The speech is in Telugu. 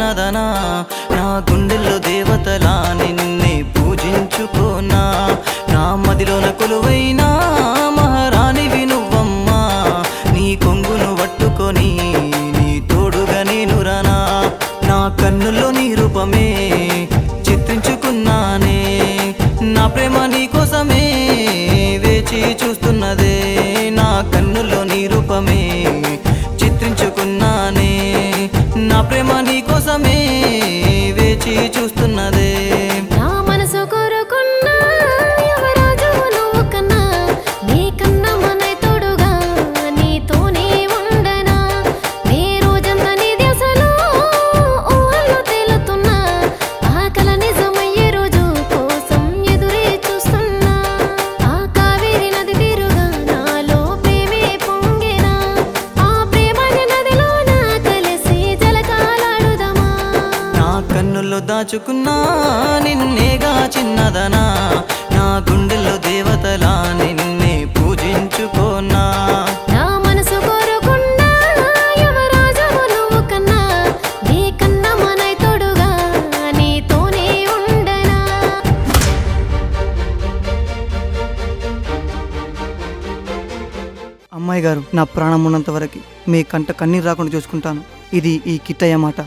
చిన్నదనా నా గుండెల్లో దేవతలా నిన్నే పూజించుకోనా నా మదిలోన కొలువైనా మహారాణివి నువ్వమ్మా నీ కొంగును పట్టుకొని నీ తోడుగా నేను రానా నా కన్నుల్లో నీ రూపమే చిత్రించుకున్నానే నా ప్రేమ నీ కోసమే వేచి చూస్తున్నదే నా కన్నుల్లో నీ రూపమే చిత్రించుకున్నానే నా ప్రేమ నీ కోసమే వేచి చూస్తున్నదే నా మనసు కోరుకున్నా యువరాజు నువ్వు కన్నా నీ కన్నా మనై తోడుగా నీతోనే ఉండనా నీ రోజంతా నీ ధ్యాసలో ఊహల్లో తేలుతున్నా ఆ కల నిజమయ్యే రోజు కోసం ఎదురే చూస్తున్నా ఆ కావేరి నది తీరుగా నాలో ప్రేమే పొంగెనా ఆ ప్రేమని నదిలోన కలిసి జలకాలాడుదామా నా కన్నుల్లో దాచుకున్నా నిన్నేగా చిన్నదనా నా గుండెల్లో దేవతలా నిన్నే పూజించుకోనా నా మనసు కోరుకున్నా యువరాజు నువ్వు కన్నా నీ కన్నా మనై తోడుగా నీతోనే ఉండనా అమ్మాయి గారు నా ప్రాణం ఉన్నంత వరకు మీ కంట కన్నీరు రాకుండా చూసుకుంటాను ఇది ఈ కిట్టయ్య మాట